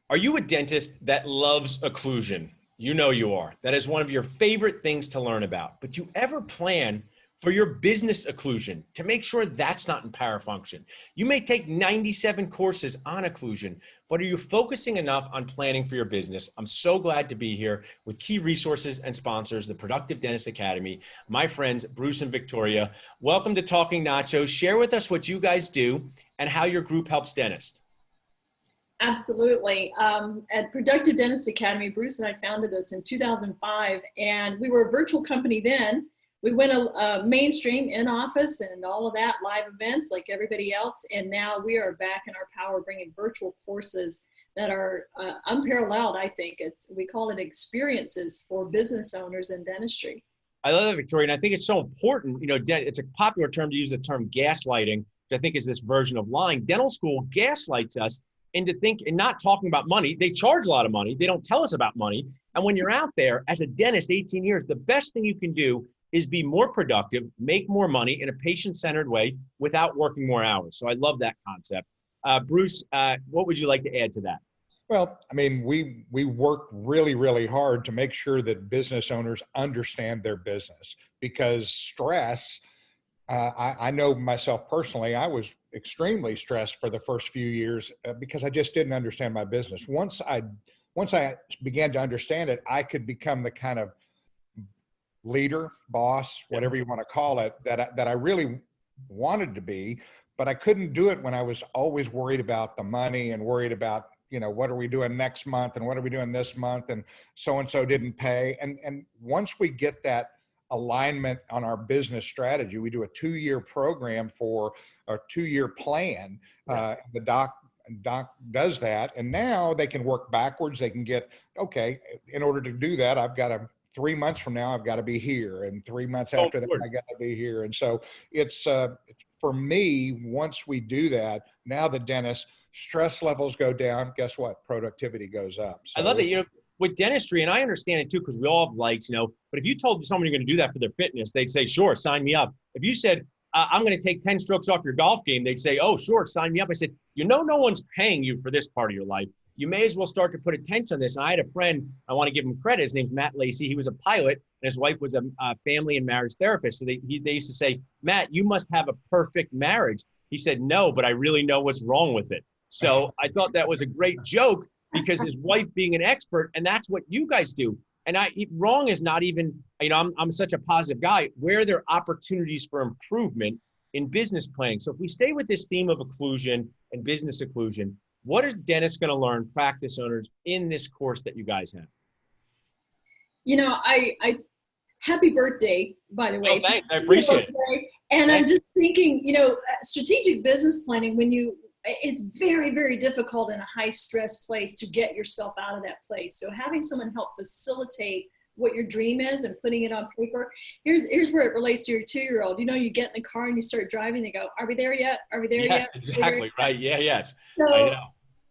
Are you a dentist that loves occlusion? You know you are. That is one of your favorite things to learn about. But you ever plan for your business occlusion to make sure that's not in parafunction? You may take 97 courses on occlusion, but are you focusing enough on planning for your business? I'm so glad to be here with key resources and sponsors, the Productive Dentist Academy, my friends, Bruce and Victoria. Welcome to Talking Nacho. Share with us what you guys do and how your group helps dentists. Absolutely. At Productive Dentist Academy, Bruce and I founded this in 2005, and we were a virtual company then. We went mainstream, in office and all of that, live events like everybody else, and now we are back in our power bringing virtual courses that are unparalleled, I think. We call it experiences for business owners in dentistry. I love that, Victoria, and I think it's so important. You know, it's a popular term to use the term gaslighting, which I think is this version of lying. Dental school gaslights us into not talking about money. They charge a lot of money. They don't tell us about money. And when you're out there as a dentist, 18 years, the best thing you can do is be more productive, make more money in a patient-centered way without working more hours. So I love that concept. Bruce, what would you like to add to that? Well, I mean, we work really, really hard to make sure that business owners understand their business, because stress, I know myself personally, I was extremely stressed for the first few years because I just didn't understand my business. Once I began to understand it, I could become the kind of leader, boss, whatever you want to call it, that I really wanted to be, but I couldn't do it when I was always worried about the money and worried about, you know, what are we doing next month and what are we doing this month, and so didn't pay. And once we get that alignment on our business strategy, we do a 2-year program for a 2-year plan. The doc does that, and now they can work backwards. They can get, okay, in order to do that, I've got to 3 months from now, I've got to be here, and 3 months after that, I got to be here. And so it's for me, once we do that, now the dentist stress levels go down. Guess what? Productivity goes up. So I love that. You know, with dentistry, and I understand it too, because we all have likes, you know, but if you told someone you're going to do that for their fitness, they'd say, sure, sign me up. If you said, I'm going to take 10 strokes off your golf game, they'd say, oh, sure, sign me up. I said, you know, no one's paying you for this part of your life. You may as well start to put attention on this. And I had a friend, I want to give him credit. His name's Matt Lacey. He was a pilot, and his wife was a family and marriage therapist. So they used to say, Matt, you must have a perfect marriage. He said, no, but I really know what's wrong with it. So I thought that was a great joke, because his wife being an expert, and that's what you guys do. And wrong is not even, you know, I'm such a positive guy. Where there are opportunities for improvement in business planning. So if we stay with this theme of occlusion and business occlusion, what are dentists going to learn, practice owners, in this course that you guys have? You know, I happy birthday, by the way. Oh, thanks. I appreciate it. And I'm just thinking, you know, strategic business planning, it's very, very difficult in a high stress place to get yourself out of that place. So having someone help facilitate what your dream is and putting it on paper. Here's where it relates to your 2-year-old. You know, you get in the car and you start driving, they go, are we there yet? Are we there yet? Exactly, right. Yeah, yes. So I know.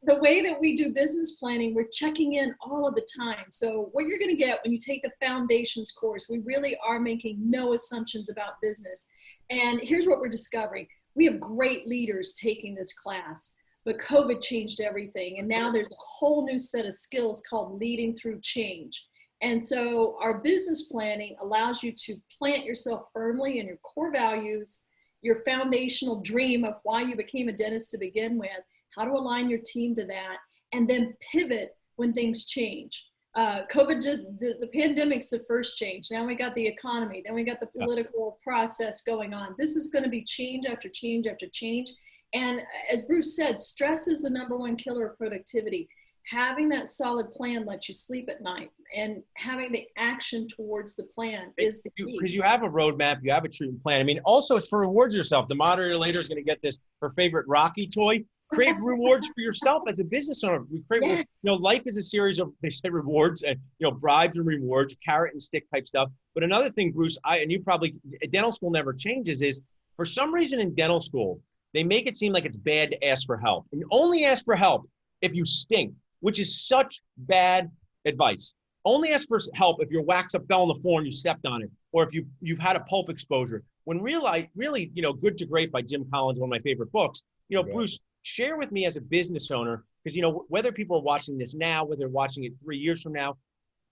The way that we do business planning, we're checking in all of the time. So what you're going to get when you take the foundations course, we really are making no assumptions about business. And here's what we're discovering. We have great leaders taking this class, but COVID changed everything. And now there's a whole new set of skills called leading through change. And so our business planning allows you to plant yourself firmly in your core values, your foundational dream of why you became a dentist to begin with, how to align your team to that, and then pivot when things change. COVID the pandemic's the first change. Now we got the economy, then we got the political process going on. This is going to be change after change after change. And as Bruce said, stress is the #1 killer of productivity. Having that solid plan lets you sleep at night, and having the action towards the plan is the key. Because you have a roadmap, you have a treatment plan. I mean, also it's for rewards yourself. The moderator later is going to get her favorite Rocky toy. Create rewards for yourself as a business owner. We create, you know, life is a series of, they say, rewards and, you know, bribes and rewards, carrot and stick type stuff. But another thing, Bruce, dental school never changes, is for some reason in dental school, they make it seem like it's bad to ask for help. And you only ask for help if you stink, which is such bad advice. Only ask for help if your wax up fell on the floor and you stepped on it, or if you've had a pulp exposure. When really, you know, Good to Great by Jim Collins, one of my favorite books, you know, Bruce, share with me as a business owner, Because, whether people are watching this now, whether they're watching it 3 years from now,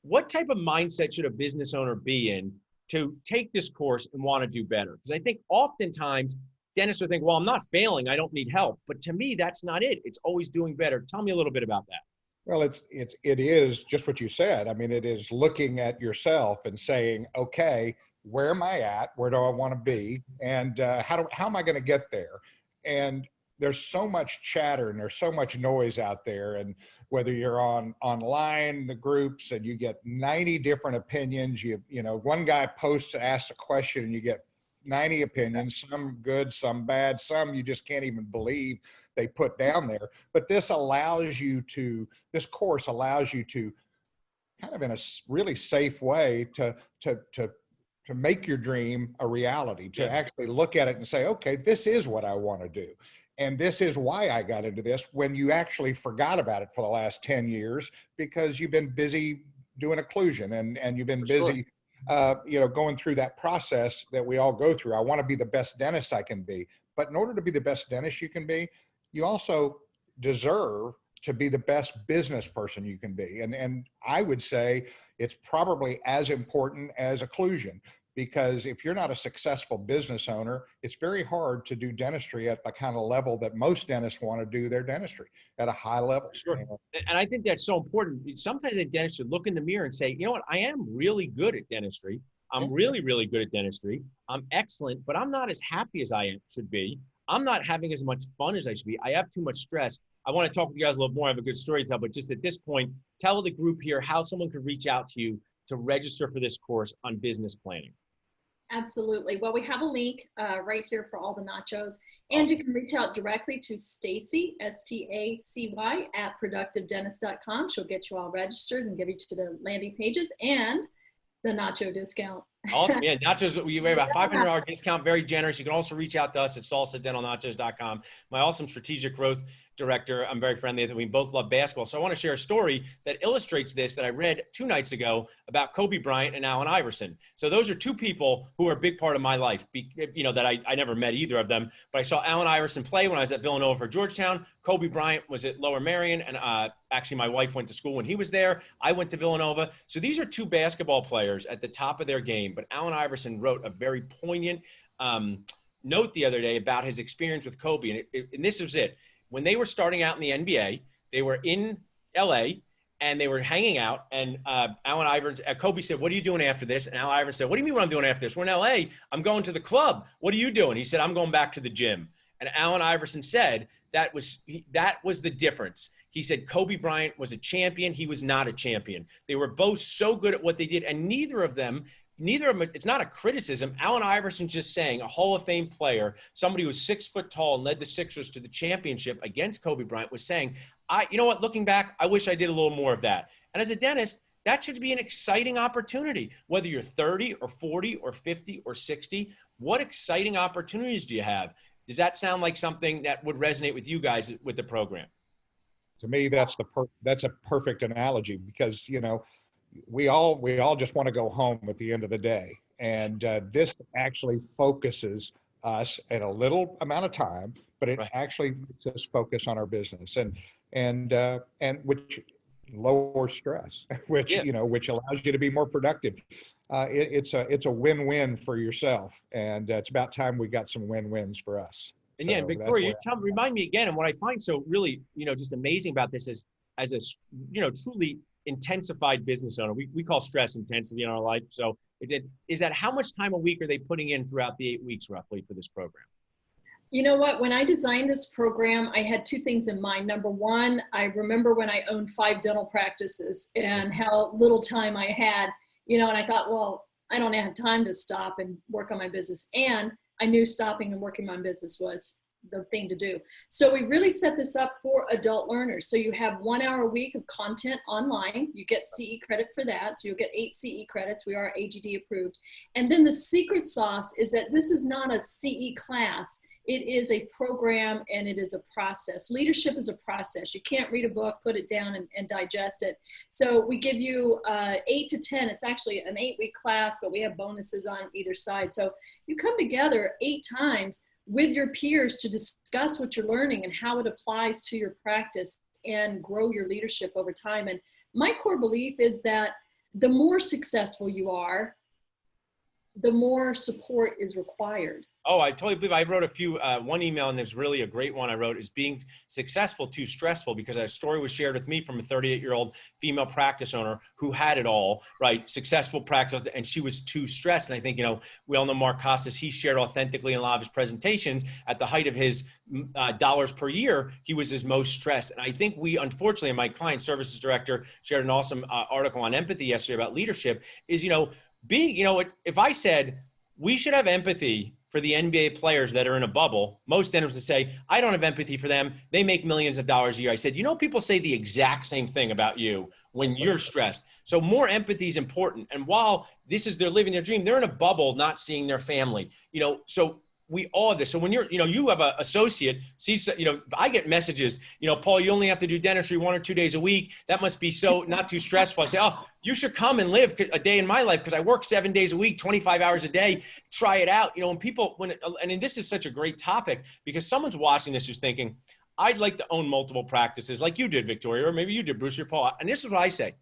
what type of mindset should a business owner be in to take this course and want to do better? Because I think oftentimes dentists will think, well, I'm not failing, I don't need help. But to me, that's not it. It's always doing better. Tell me a little bit about that. Well, it is just what you said. I mean, it is looking at yourself and saying, okay, where am I at? Where do I want to be? And how am I going to get there? And there's so much chatter and there's so much noise out there. And whether you're online, the groups, and you get 90 different opinions, one guy posts, asks a question, and you get 90 opinions, some good, some bad, some you just can't even believe they put down there. But this course allows you to kind of in a really safe way to make your dream a reality, to actually look at it and say, okay, this is what I want to do. And this is why I got into this, when you actually forgot about it for the last 10 years because you've been busy doing occlusion and you've been busy, going through that process that we all go through. I want to be the best dentist I can be. But in order to be the best dentist you can be, you also deserve to be the best business person you can be. And I would say it's probably as important as occlusion, because if you're not a successful business owner, it's very hard to do dentistry at the kind of level that most dentists want to do their dentistry, at a high level. Sure. And I think that's so important. Sometimes a dentist should look in the mirror and say, you know what, I am really good at dentistry. I'm really, really good at dentistry. I'm excellent, but I'm not as happy as I should be. I'm not having as much fun as I should be. I have too much stress. I want to talk with you guys a little more. I have a good story to tell, but just at this point, tell the group here how someone could reach out to you to register for this course on business planning. Absolutely. Well, we have a link right here for all the nachos, and you can reach out directly to Stacy, STACY, at productivedentist.com. She'll get you all registered and give you to the landing pages and the nacho discount. Awesome. Yeah, nachos, we have about $500 discount, very generous. You can also reach out to us at salsadentalnachos.com. My awesome strategic growth director, I'm very friendly with. We both love basketball. So I want to share a story that illustrates this that I read 2 nights ago about Kobe Bryant and Allen Iverson. So those are 2 people who are a big part of my life, that I never met either of them, but I saw Allen Iverson play when I was at Villanova for Georgetown. Kobe Bryant was at Lower Merion, and actually my wife went to school when he was there. I went to Villanova. So these are 2 basketball players at the top of their game, but Allen Iverson wrote a very poignant note the other day about his experience with Kobe, and this was it. When they were starting out in the NBA, they were in LA and they were hanging out. And Allen Iverson, Kobe said, "What are you doing after this?" And Allen Iverson said, "What do you mean what I'm doing after this? We're in LA. I'm going to the club. What are you doing?" He said, "I'm going back to the gym." And Allen Iverson said that was the difference. He said Kobe Bryant was a champion. He was not a champion. They were both so good at what they did, and neither of them, it's not a criticism. Allen Iverson's just saying, a Hall of Fame player, somebody who was 6 foot tall and led the Sixers to the championship against Kobe Bryant, was saying, you know what, looking back, I wish I did a little more of that. And as a dentist, that should be an exciting opportunity. Whether you're 30 or 40 or 50 or 60, what exciting opportunities do you have? Does that sound like something that would resonate with you guys with the program? To me, that's a perfect analogy, because, we all just want to go home at the end of the day. And this actually focuses us in a little amount of time, but it actually makes us focus on our business and which lowers stress, which allows you to be more productive. It's a win-win for yourself. And it's about time we got some win-wins for us. And yeah, Victoria, remind me again, and what I find so really, just amazing about this is, as a, truly intensified business owner, we call stress intensity in our life. So is that how much time a week are they putting in throughout the 8 weeks roughly for this program? You know what, when I designed this program, I had 2 things in mind. Number one, I remember when I owned 5 dental practices and how little time I had, and I thought, well, I don't have time to stop and work on my business. And I knew stopping and working on my business was the thing to do. So we really set this up for adult learners. So you have 1 hour a week of content online. You get CE credit for that. So you'll get 8 CE credits. We are AGD approved. And then the secret sauce is that this is not a CE class. It is a program and it is a process. Leadership is a process. You can't read a book, put it down and digest it. So we give you 8 to 10. It's actually an 8-week class, but we have bonuses on either side. So you come together 8 times. with your peers to discuss what you're learning and how it applies to your practice and grow your leadership over time. And my core belief is that the more successful you are, the more support is required. Oh, I totally believe. I wrote one email, and there's really a great one I wrote, is being successful too stressful, because a story was shared with me from a 38-year-old female practice owner who had it all, right? Successful practice, and she was too stressed. And I think, we all know Mark Costas, he shared authentically in a lot of his presentations at the height of his dollars per year, he was his most stressed. And I think unfortunately, my client services director shared an awesome article on empathy yesterday about leadership is, if I said we should have empathy for the NBA players that are in a bubble, most dentists would say, I don't have empathy for them. They make millions of dollars a year. I said, people say the exact same thing about you when you're stressed. So more empathy is important. And while they're living their dream, they're in a bubble, not seeing their family, so we all have this. So when you have an associate, I get messages, Paul, you only have to do dentistry 1 or 2 days a week. That must be so not too stressful. I say, oh, you should come and live a day in my life, because I work 7 days a week, 25 hours a day. Try it out. And this is such a great topic, because someone's watching this who's thinking, I'd like to own multiple practices like you did, Victoria, or maybe you did, Bruce or Paul. And this is what I say.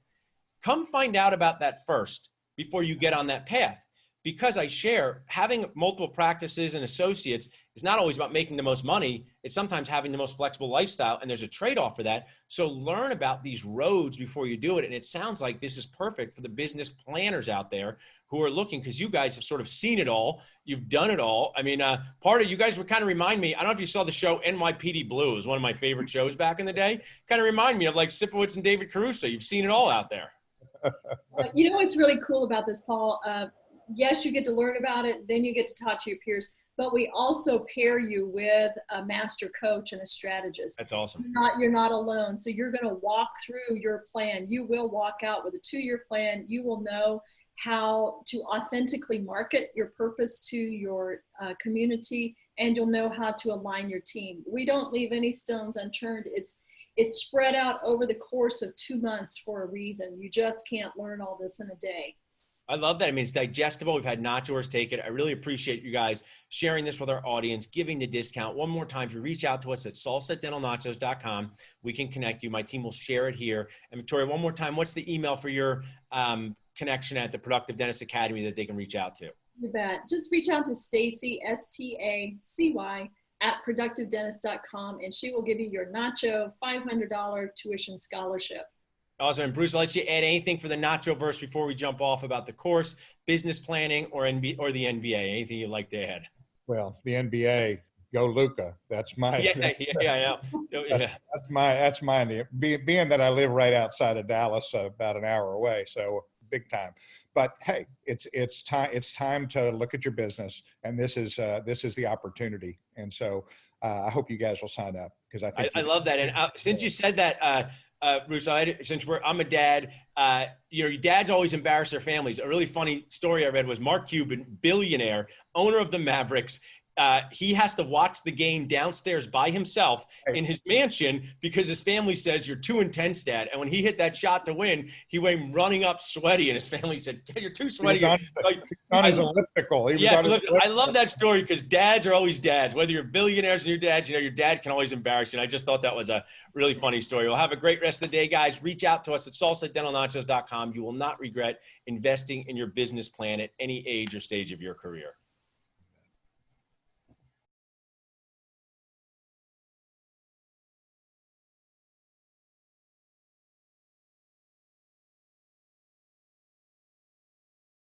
Come find out about that first before you get on that path. Because I share, having multiple practices and associates is not always about making the most money. It's sometimes having the most flexible lifestyle, and there's a trade-off for that. So learn about these roads before you do it. And it sounds like this is perfect for the business planners out there who are looking, because you guys have sort of seen it all. You've done it all. I mean, part of you guys would kind of remind me, I don't know if you saw the show NYPD Blue. It was one of my favorite shows back in the day. Kind of remind me of like Sipowicz and David Caruso. You've seen it all out there. What's really cool about this, Paul? Yes, you get to learn about it, then you get to talk to your peers, but we also pair you with a master coach and a strategist. That's awesome. You're not alone. So you're going to walk through your plan. You will walk out with a 2-year plan. You will know how to authentically market your purpose to your community, and you'll know how to align your team. We don't leave any stones unturned. It's spread out over the course of 2 months for a reason. You just can't learn all this in a day. I love that. I mean, it's digestible. We've had Nacho take it. I really appreciate you guys sharing this with our audience, giving the discount. One more time, if you reach out to us at salsadentalnachos.com, we can connect you. My team will share it here. And Victoria, one more time, what's the email for your connection at the Productive Dentist Academy that they can reach out to? You bet. Just reach out to Stacy, STACY, at productivedentist.com, and she will give you your Nacho $500 tuition scholarship. Awesome. And Bruce, I'll let you add anything for the Nacho verse before we jump off about the course, business planning, or the NBA. Anything you'd like to add? Well, the NBA, go Luka. That's my yeah. That's mine. Being that I live right outside of Dallas, about an hour away, so big time. But hey, it's time to look at your business, and this is the opportunity. And so I hope you guys will sign up, because I think I love that. And since you said that. Bruce, I'm a dad, your dads always embarrass their families. A really funny story I read was Mark Cuban, billionaire, owner of the Mavericks. He has to watch the game downstairs by himself in his mansion because his family says, you're too intense, Dad. And when he hit that shot to win, he went running up sweaty, and his family said, you're too sweaty. On his elliptical. I love that story, because dads are always dads. Whether you're billionaires and your dads, your dad can always embarrass you. And I just thought that was a really funny story. Well, have a great rest of the day, guys. Reach out to us at salsadentalnachos.com. You will not regret investing in your business plan at any age or stage of your career.